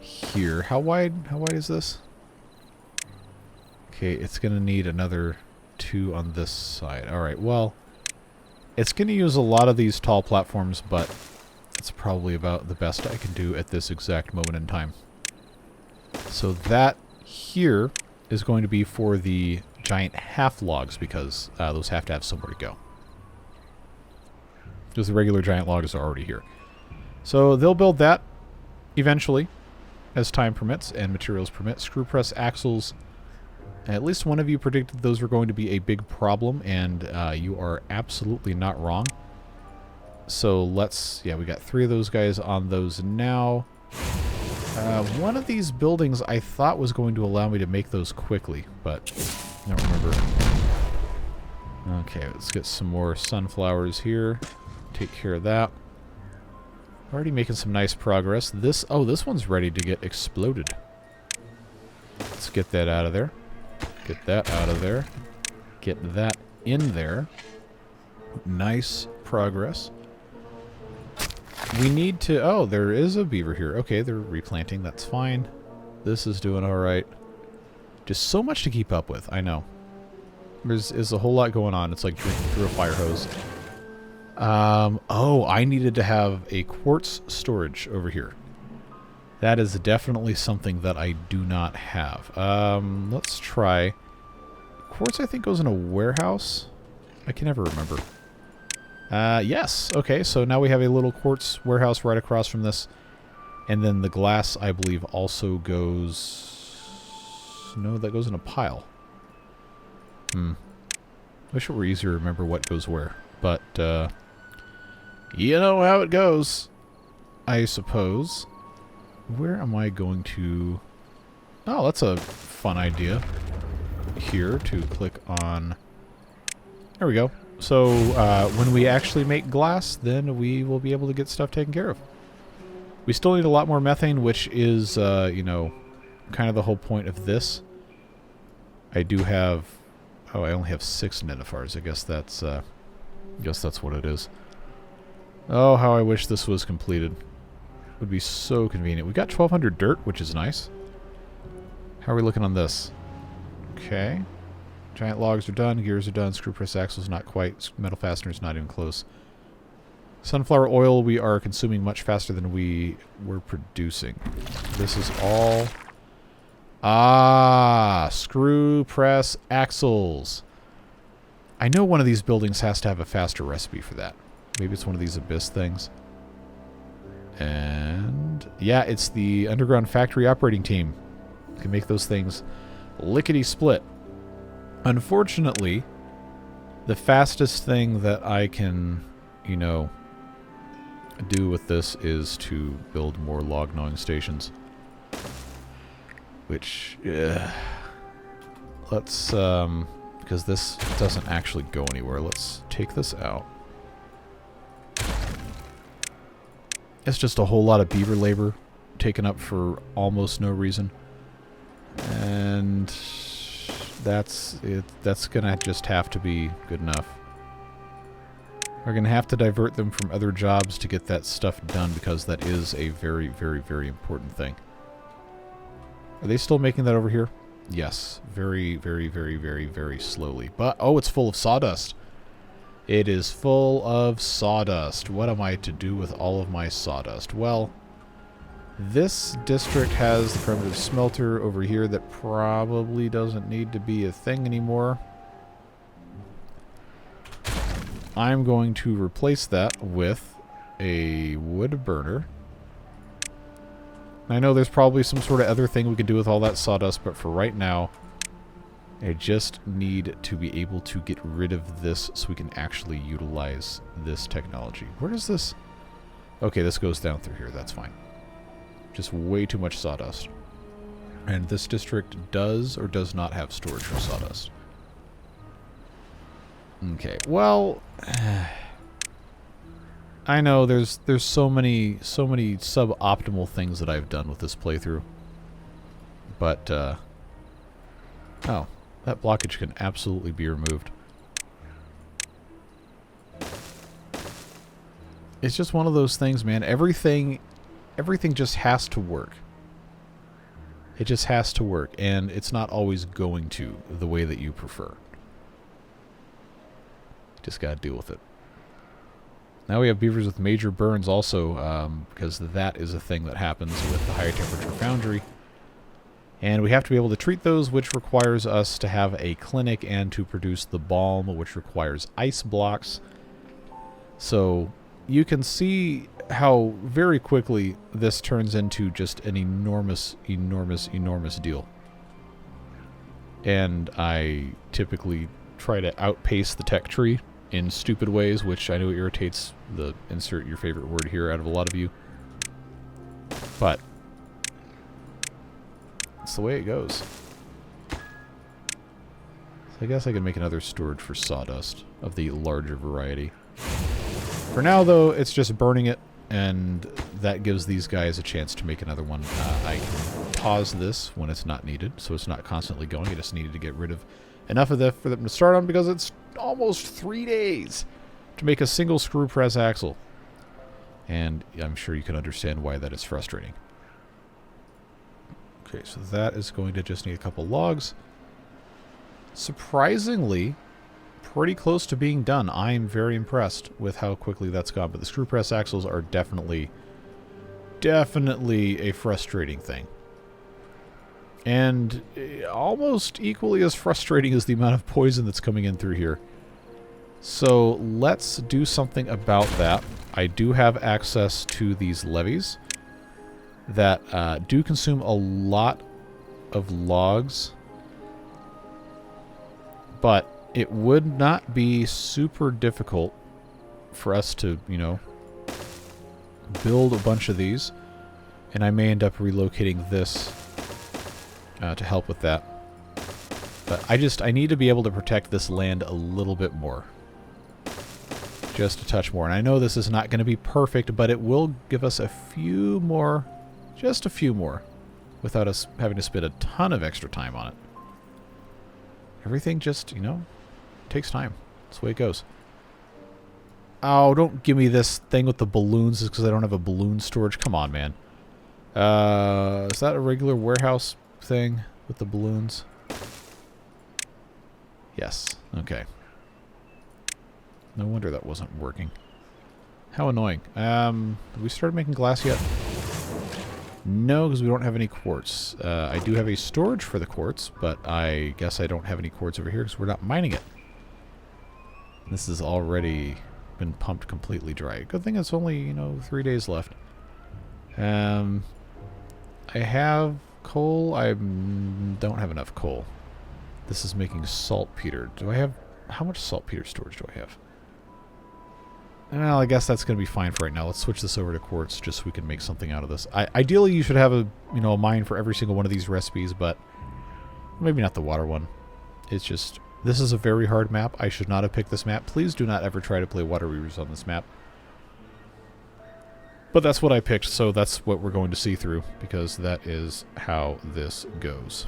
here. How wide is this? Okay, it's going to need another 2 on this side. Alright, well, it's going to use a lot of these tall platforms, but it's probably about the best I can do at this exact moment in time. So that here is going to be for the giant half logs, because those have to have somewhere to go. Because the regular giant logs are already here. So they'll build that eventually, as time permits and materials permit. Screw press axles. At least one of you predicted those were going to be a big problem, and you are absolutely not wrong. So let's... Yeah, we got 3 of those guys on those now. One of these buildings I thought was going to allow me to make those quickly, but I don't remember. Okay, let's get some more sunflowers here. Take care of that. Already making some nice progress. This one's ready to get exploded. Let's get that out of there. Get that out of there. Get that in there. Nice progress. We need to... Oh, there is a beaver here. Okay, they're replanting. That's fine. This is doing alright. Just so much to keep up with. I know. There's a whole lot going on. It's like drinking through a fire hose. Oh, I needed to have a quartz storage over here. That is definitely something that I do not have. Let's try. Quartz, I think, goes in a warehouse. I can never remember. Yes. Okay, so now we have a little quartz warehouse right across from this. And then the glass, I believe, also goes... No, that goes in a pile. Wish it were easier to remember what goes where. But, you know how it goes, I suppose. Where am I going to... Oh, that's a fun idea. Here, to click on... There we go. So, when we actually make glass, then we will be able to get stuff taken care of. We still need a lot more methane, which is, you know, kind of the whole point of this. I do have... Oh, I only have 6 nenifars. I guess that's what it is. Oh, how I wish this was completed. Would be so convenient. We got 1,200 dirt, which is nice. How are we looking on this? Okay. Giant logs are done. Gears are done. Screw press axles not quite. Metal fasteners not even close. Sunflower oil we are consuming much faster than we were producing. This is all... Ah! Screw press axles. I know one of these buildings has to have a faster recipe for that. Maybe it's one of these abyss things. And... yeah, it's the underground factory operating team. You can make those things lickety-split. Unfortunately, the fastest thing that I can, you know, do with this is to build more log gnawing stations. Which, let's, because this doesn't actually go anywhere, let's take this out. It's just a whole lot of beaver labor taken up for almost no reason. And that's it. That's gonna just have to be good enough. We're gonna have to divert them from other jobs to get that stuff done, because that is a very, very, very important thing. Are they still making that over here? Yes. Very, very, very, very, very slowly. But, oh, it's full of sawdust. It is full of sawdust. What am I to do with all of my sawdust? Well, this district has the primitive smelter over here that probably doesn't need to be a thing anymore. I'm going to replace that with a wood burner. I know there's probably some sort of other thing we could do with all that sawdust, but for right now, I just need to be able to get rid of this so we can actually utilize this technology. Where does this... Okay, this goes down through here. That's fine. Just way too much sawdust. And this district does or does not have storage for sawdust. Okay, well... I know there's so many suboptimal things that I've done with this playthrough. But, oh, that blockage can absolutely be removed. It's just one of those things, man. Everything just has to work. It just has to work, and it's not always going to the way that you prefer. Just gotta deal with it. Now we have beavers with major burns also, because that is a thing that happens with the High Temperature Foundry. And we have to be able to treat those, which requires us to have a clinic and to produce the balm, which requires ice blocks. So you can see how very quickly this turns into just an enormous, enormous, enormous deal. And I typically try to outpace the tech tree in stupid ways, which I know irritates the insert your favorite word here out of a lot of you. But it's the way it goes. So I guess I can make another storage for sawdust of the larger variety. For now, though, it's just burning it, and that gives these guys a chance to make another one. I can pause this when it's not needed, so it's not constantly going. I just needed to get rid of enough of that for them to start on, because it's almost 3 days to make a single screw press axle. And I'm sure you can understand why that is frustrating. Okay, so that is going to just need a couple logs. Surprisingly, pretty close to being done. I'm very impressed with how quickly that's gone, but the screw press axles are definitely a frustrating thing. And almost equally as frustrating as the amount of poison that's coming in through here. So let's do something about that. I do have access to these levees that do consume a lot of logs. But it would not be super difficult for us to, you know, build a bunch of these. And I may end up relocating this to help with that. But I need to be able to protect this land a little bit more. Just a touch more. And I know this is not going to be perfect, but it will give us a few more, just a few more, without us having to spend a ton of extra time on it. Everything just, you know, takes time. That's the way it goes. Oh, don't give me this thing with the balloons just because I don't have a balloon storage. Come on, man. Is that a regular warehouse thing with the balloons? Yes. Okay. No wonder that wasn't working. How annoying. Have we started making glass yet? No, because we don't have any quartz. I do have a storage for the quartz, but I guess I don't have any quartz over here because we're not mining it. This has already been pumped completely dry. Good thing it's only, you know, 3 days left. I have coal. I don't have enough coal. This is making saltpeter. Do I have... How much saltpeter storage do I have? Well, I guess that's going to be fine for right now. Let's switch this over to quartz just so we can make something out of this. Ideally, you should have a, you know, a mine for every single one of these recipes, but maybe not the water one. It's just... This is a very hard map. I should not have picked this map. Please do not ever try to play Waterweavers on this map. But that's what I picked, so that's what we're going to see through, because that is how this goes.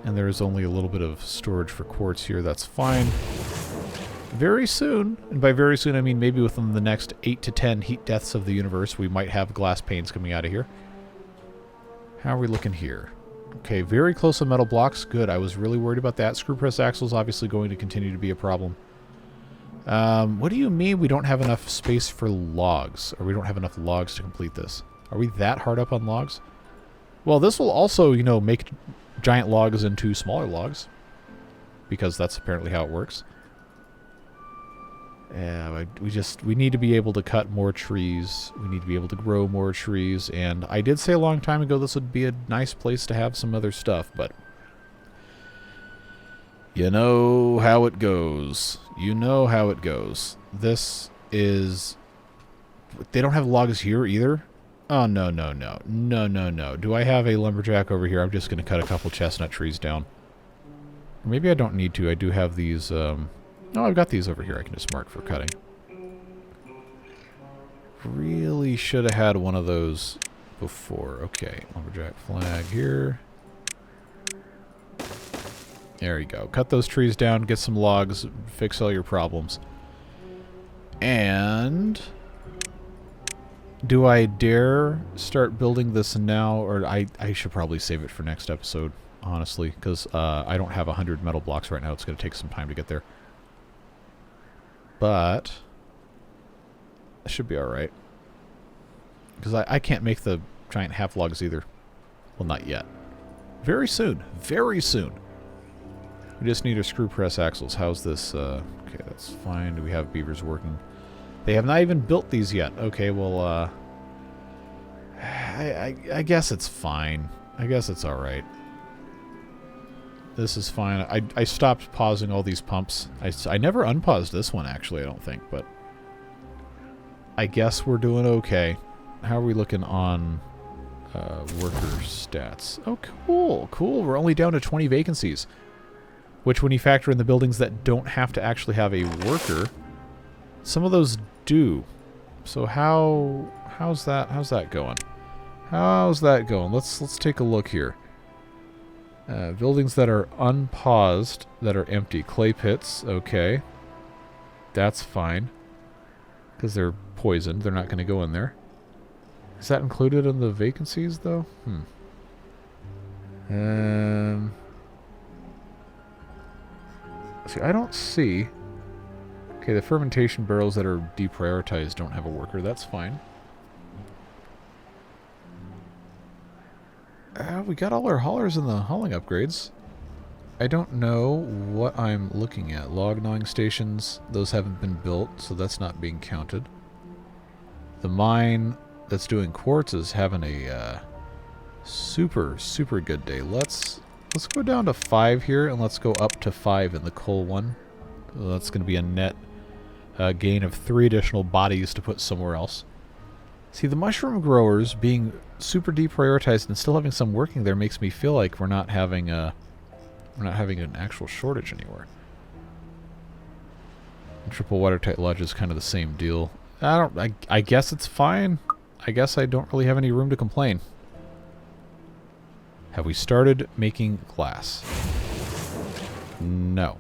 And there is only a little bit of storage for quartz here. That's fine. Very soon, and by very soon I mean maybe within the next 8 to 10 heat deaths of the universe, we might have glass panes coming out of here. How are we looking here? Okay, very close on metal blocks. Good. I was really worried about that. Screw press axles obviously going to continue to be a problem. What do you mean we don't have enough space for logs? Or we don't have enough logs to complete this? Are we that hard up on logs? Well, this will also, you know, make giant logs into smaller logs. Because that's apparently how it works. Yeah, we need to be able to cut more trees. We need to be able to grow more trees. And I did say a long time ago this would be a nice place to have some other stuff, but you know how it goes. You know how it goes. This is... They don't have logs here either? Oh, no, no, no. No, no, no. Do I have a lumberjack over here? I'm just going to cut a couple chestnut trees down. Maybe I don't need to. I do have these... No, I've got these over here I can just mark for cutting. Really should have had one of those before. Okay, lumberjack flag here. There you go. Cut those trees down, get some logs, fix all your problems. And... do I dare start building this now? Or I should probably save it for next episode, honestly, because I don't have 100 metal blocks right now. It's going to take some time to get there. But it should be alright. Because I can't make the giant half logs either. Well, not yet. Very soon. Very soon. We just need our screw press axles. How's this? Okay, that's fine. Do we have beavers working? They have not even built these yet. Okay, well, I guess it's fine. I guess it's alright. This is fine. I stopped pausing all these pumps. I never unpaused this one, actually, I don't think, but I guess we're doing okay. How are we looking on worker stats? Oh, cool. Cool. We're only down to 20 vacancies, which when you factor in the buildings that don't have to actually have a worker, some of those do. So how's that going? How's that going? Let's take a look here. Buildings that are unpaused, that are empty. Clay pits, okay. That's fine. Because they're poisoned. They're not going to go in there. Is that included in the vacancies, though? See, I don't see... Okay, the fermentation barrels that are deprioritized don't have a worker. That's fine. We got all our haulers in the hauling upgrades. I don't know what I'm looking at. Log gnawing stations, those haven't been built, so that's not being counted. The mine that's doing quartz is having a super, super good day. Let's go down to 5 here, and let's go up to 5 in the coal one. So that's going to be a net gain of 3 additional bodies to put somewhere else. See, the mushroom growers being super deprioritized and still having some working there makes me feel like we're not having an actual shortage anywhere. And triple watertight lodge is kind of the same deal. I guess it's fine. I guess I don't really have any room to complain. Have we started making glass? No.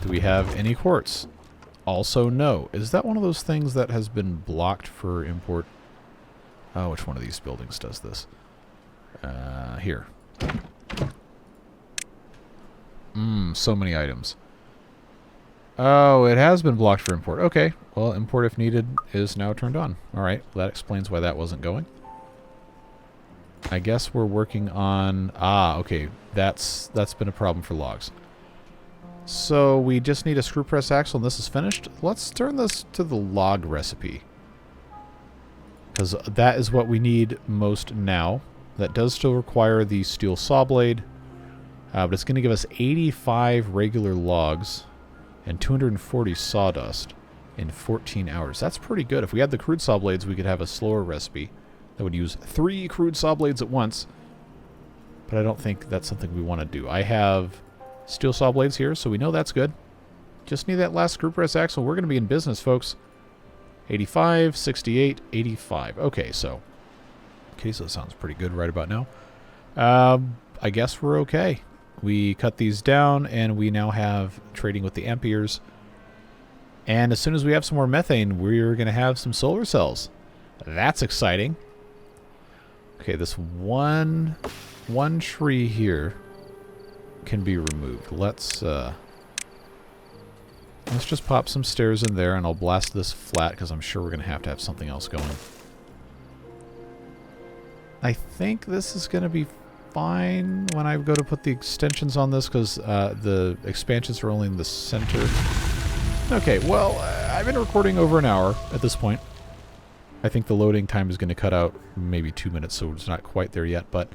Do we have any quartz? Also no. Is that one of those things that has been blocked for import? Oh, which one of these buildings does this? Here. So many items. Oh, it has been blocked for import. Okay. Well, import if needed is now turned on. Alright, well, that explains why that wasn't going. I guess we're working on... Ah, okay. That's been a problem for logs. So we just need a screw press axle and this is finished. Let's turn this to the log recipe. Because that is what we need most now. That does still require the steel saw blade. But it's going to give us 85 regular logs and 240 sawdust in 14 hours. That's pretty good. If we had the crude saw blades, we could have a slower recipe that would use 3 crude saw blades at once. But I don't think that's something we want to do. I have steel saw blades here, so we know that's good. Just need that last screw press axle. We're going to be in business, folks. 85, 68, 85. Okay, so that sounds pretty good right about now. I guess we're okay. We cut these down, and we now have trading with the amperes. And as soon as we have some more methane, we're going to have some solar cells. That's exciting. Okay, this one tree here can be removed. Let's just pop some stairs in there, and I'll blast this flat because I'm sure we're going to have something else going. I think this is going to be fine when I go to put the extensions on this because the expansions are only in the center. Okay, well, I've been recording over an hour at this point. I think the loading time is going to cut out maybe 2 minutes, so it's not quite there yet, but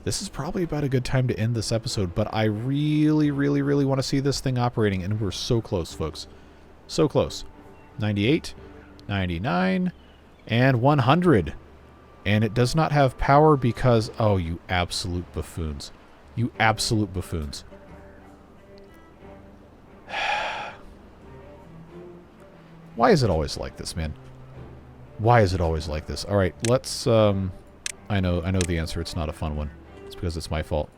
this is probably about a good time to end this episode, but I really, really, really want to see this thing operating, and we're so close, folks. So close. 98, 99, and 100. And it does not have power because... Oh, you absolute buffoons. You absolute buffoons. Why is it always like this, man? Why is it always like this? All right, let's... I know the answer. It's not a fun one. It's because it's my fault.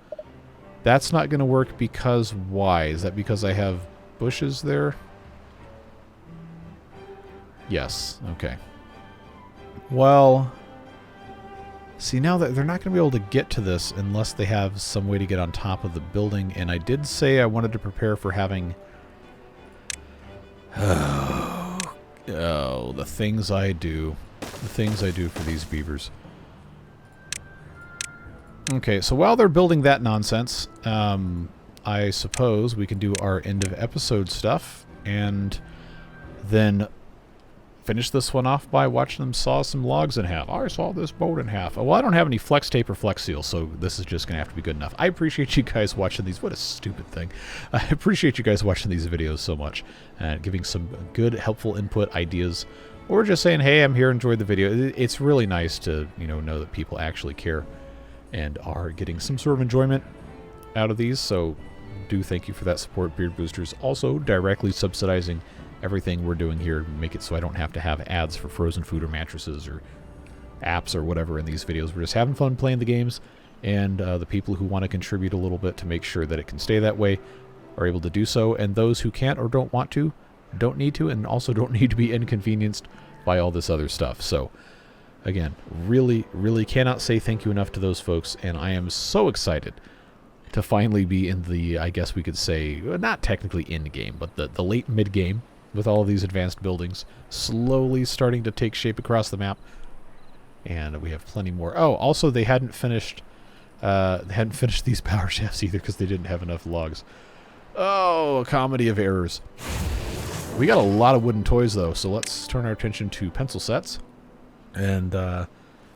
That's not going to work because why? Is that because I have bushes there? Yes. Okay. Well... See, now that they're not going to be able to get to this unless they have some way to get on top of the building, and I did say I wanted to prepare for having... Oh, the things I do. The things I do for these beavers. Okay, so while they're building that nonsense, I suppose we can do our end of episode stuff, and then finish this one off by watching them saw some logs in half. I saw this boat in half. Well, I don't have any flex tape or flex seal, so this is just going to have to be good enough. I appreciate you guys watching these. What a stupid thing. I appreciate you guys watching these videos so much and giving some good, helpful input, ideas, or just saying, hey, I'm here, enjoyed the video. It's really nice to, know that people actually care and are getting some sort of enjoyment out of these, so do thank you for that support, Beard Boosters. Also, directly subsidizing everything we're doing here, make it so I don't have to have ads for frozen food or mattresses or apps or whatever in these videos. We're just having fun playing the games, and the people who want to contribute a little bit to make sure that it can stay that way are able to do so, and those who can't or don't want to, don't need to, and also don't need to be inconvenienced by all this other stuff. So, again, really, really cannot say thank you enough to those folks, and I am so excited to finally be in the, I guess we could say, not technically in-game, but the late mid-game, with all of these advanced buildings slowly starting to take shape across the map. And we have plenty more. Oh, also they hadn't finished these power shafts either because they didn't have enough logs. Oh, a comedy of errors. We got a lot of wooden toys though, so let's turn our attention to pencil sets and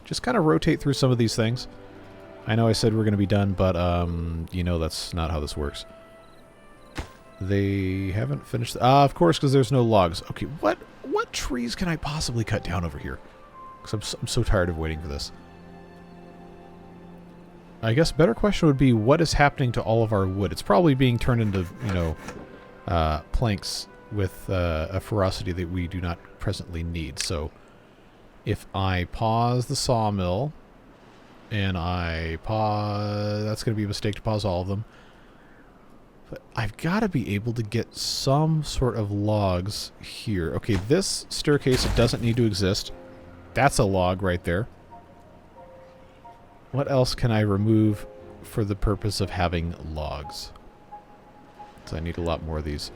just kind of rotate through some of these things. I know I said we're going to be done, but that's not how this works. They haven't finished... of course, because there's no logs. Okay, what trees can I possibly cut down over here? Because I'm so tired of waiting for this. I guess a better question would be, what is happening to all of our wood? It's probably being turned into, planks with a ferocity that we do not presently need. So, if I pause the sawmill, and I pause... That's going to be a mistake to pause all of them. But I've got to be able to get some sort of logs here. Okay, this staircase, it doesn't need to exist. That's a log right there. What else can I remove for the purpose of having logs? Because I need a lot more of these.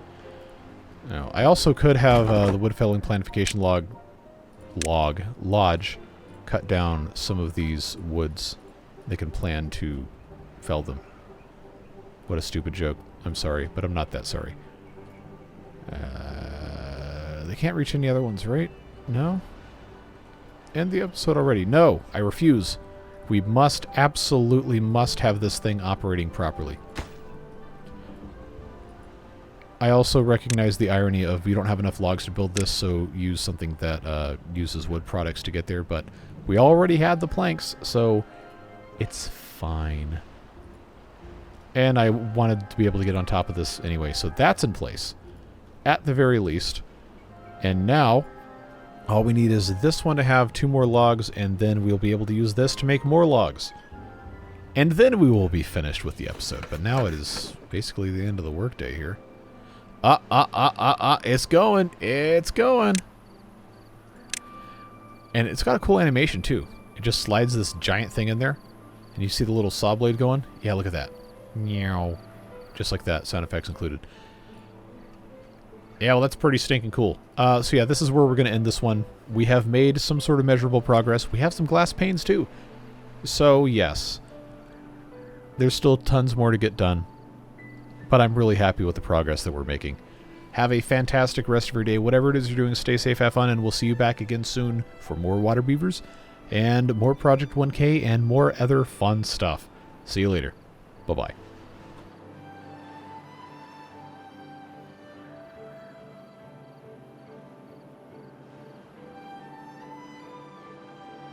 Now, I also could have the wood felling planification lodge cut down some of these woods. They can plan to fell them. What a stupid joke. I'm sorry, but I'm not that sorry. They can't reach any other ones, right? No? End the episode already. No, I refuse. We absolutely must have this thing operating properly. I also recognize the irony of we don't have enough logs to build this, so use something that uses wood products to get there, but we already had the planks, so it's fine. And I wanted to be able to get on top of this anyway, so that's in place, at the very least. And now, all we need is this one to have 2 more logs, and then we'll be able to use this to make more logs. And then we will be finished with the episode. But now it is basically the end of the workday here. It's going. It's going. And it's got a cool animation, too. It just slides this giant thing in there, and you see the little saw blade going? Yeah, look at that. Meow. Just like that, sound effects included. Yeah, well, that's pretty stinking cool. So yeah, this is where we're going to end this one. We have made some sort of measurable progress. We have some glass panes, too. So, yes. There's still tons more to get done. But I'm really happy with the progress that we're making. Have a fantastic rest of your day. Whatever it is you're doing, stay safe, have fun, and we'll see you back again soon for more Waterbeavers and more Project 1K and more other fun stuff. See you later. Bye-bye.